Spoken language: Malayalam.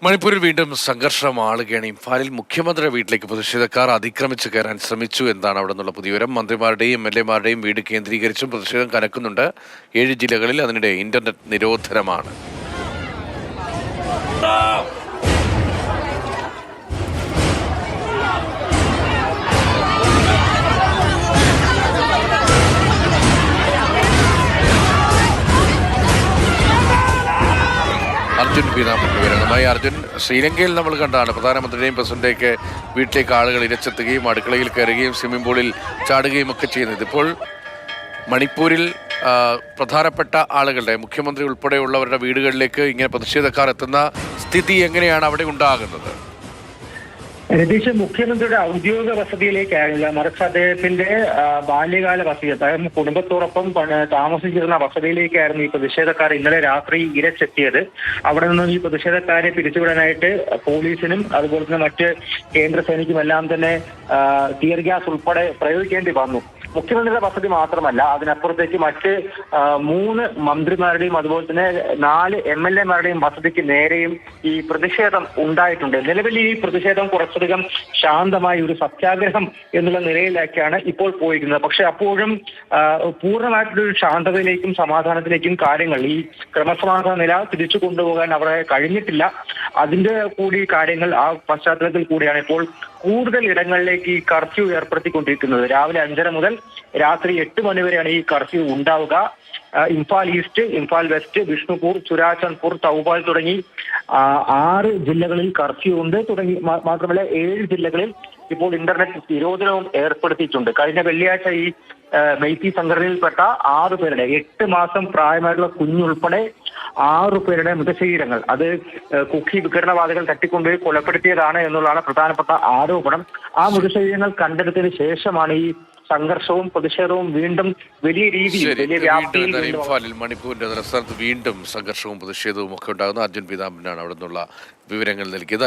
മണിപ്പൂരിൽ വീണ്ടും സംഘർഷം ആളുകയാണ്. ഇംഫാലിൽ മുഖ്യമന്ത്രിയുടെ വീട്ടിലേക്ക് പ്രതിഷേധക്കാർ അതിക്രമിച്ച് കയറാൻ ശ്രമിച്ചു എന്നാണ് അവിടെ നിന്നുള്ള പുതിയ വിവരം. മന്ത്രിമാരുടെയും MLA-മാരുടെയും വീട് കേന്ദ്രീകരിച്ചും പ്രതിഷേധം കനക്കുന്നുണ്ട്. 7 ജില്ലകളിൽ അതിനിടെ ഇന്റർനെറ്റ് നിരോധനമാണ്. അർജുൻ വിവരങ്ങളുമായി. അർജുൻ, ശ്രീലങ്കയിൽ നമ്മൾ കണ്ടാണ് പ്രധാനമന്ത്രിയുടെയും പ്രസിഡന്റേക്ക് വീട്ടിലേക്ക് ആളുകൾ ഇരച്ചെത്തുകയും അടുക്കളയിൽ കയറുകയും സ്വിമ്മിംഗ് പൂളിൽ ചാടുകയും ഒക്കെ ചെയ്യുന്നത്. ഇപ്പോൾ മണിപ്പൂരിൽ പ്രധാനപ്പെട്ട ആളുകളുടെ, മുഖ്യമന്ത്രി ഉൾപ്പെടെയുള്ളവരുടെ വീടുകളിലേക്ക് ഇങ്ങനെ പ്രതിഷേധക്കാർ എത്തുന്ന സ്ഥിതി എങ്ങനെയാണ് അവിടെ ഉണ്ടാകുന്നത്? രതീഷ്, മുഖ്യമന്ത്രിയുടെ ഔദ്യോഗിക വസതിയിലേക്കായിരുന്നില്ല, മറിച്ച് അദ്ദേഹത്തിന്റെ ബാല്യകാല വസതി, അദ്ദേഹം കുടുംബത്തോടൊപ്പം താമസിച്ചിരുന്ന വസതിയിലേക്കായിരുന്നു ഈ പ്രതിഷേധക്കാർ ഇന്നലെ രാത്രി ഇരച്ചെത്തിയത്. അവിടെ നിന്നും ഈ പ്രതിഷേധക്കാരെ പിരിച്ചുവിടാനായിട്ട് പോലീസിനും അതുപോലെ തന്നെ മറ്റ് കേന്ദ്ര സേനയ്ക്കുമെല്ലാം തന്നെ ടിയർ ഗ്യാസ് ഉൾപ്പെടെ പ്രയോഗിക്കേണ്ടി വന്നു. മുഖ്യമന്ത്രിയുടെ വസതി മാത്രമല്ല, അതിനപ്പുറത്തേക്ക് മറ്റ് 3 മന്ത്രിമാരുടെയും അതുപോലെ തന്നെ 4 MLA-മാരുടെയും വസതിക്ക് നേരെയും ഈ പ്രതിഷേധം ഉണ്ടായിട്ടുണ്ട്. നിലവിൽ ഈ പ്രതിഷേധം കുറച്ചധികം ശാന്തമായ ഒരു സത്യാഗ്രഹം എന്നുള്ള നിലയിലേക്കാണ് ഇപ്പോൾ പോയിരിക്കുന്നത്. പക്ഷെ അപ്പോഴും പൂർണ്ണമായിട്ടൊരു ശാന്തതയിലേക്കും സമാധാനത്തിലേക്കും കാര്യങ്ങൾ, ഈ ക്രമസമാധാന നില തിരിച്ചു കൊണ്ടുപോകാൻ അവരെ കഴിഞ്ഞിട്ടില്ല. അതിന്റെ കൂടി കാര്യങ്ങൾ ആ പശ്ചാത്തലത്തിൽ കൂടിയാണ് ഇപ്പോൾ കൂടുതൽ ഇടങ്ങളിലേക്ക് ഈ കർഫ്യൂ ഏർപ്പെടുത്തിക്കൊണ്ടിരിക്കുന്നത്. രാവിലെ 5:30 മുതൽ രാത്രി 8 മണി വരെയാണ് ഈ കർഫ്യൂ ഉണ്ടാവുക. ഇംഫാൽ ഈസ്റ്റ്, ഇംഫാൽ വെസ്റ്റ്, ബിഷ്ണുപൂർ, ചുരാചന്ദ്പൂർ, തൗബാൽ തുടങ്ങി 6 ജില്ലകളിൽ കർഫ്യൂ ഉണ്ട്. മാത്രമല്ല 7 ജില്ലകളിൽ ഇപ്പോൾ ഇന്റർനെറ്റ് നിരോധനവും ഏർപ്പെടുത്തിയിട്ടുണ്ട്. കഴിഞ്ഞ വെള്ളിയാഴ്ച ഈ മെയ്തി സംഘടനയിൽപ്പെട്ട 6 പേരുടെ 8 മാസം പ്രായമായിട്ടുള്ള കുഞ്ഞുൾപ്പെടെ 6 പേരുടെ മൃതശരീരങ്ങൾ അത് കുക്കി വികരണവാദികൾ തട്ടിക്കൊണ്ടുപോയി കൊലപ്പെടുത്തിയതാണ് എന്നുള്ളതാണ് പ്രധാനപ്പെട്ട ആരോപണം. ആ മൃതശരീരങ്ങൾ കണ്ടെടുത്തതിന് ശേഷമാണ് ഈ സംഘർഷവും പ്രതിഷേധവും വീണ്ടും വലിയ രീതിയിൽ, വലിയ വ്യാപ്തിയിൽ ഇംഫാലിൽ മണിപ്പൂരിന്റെ തലസ്ഥാനത്ത് വീണ്ടും സംഘർഷവും പ്രതിഷേധവും ഒക്കെ ഉണ്ടാകുന്ന അർജുൻ പീതാംബരനാണ് അവിടെ നിന്നുള്ള വിവരങ്ങൾ നൽകിയത്.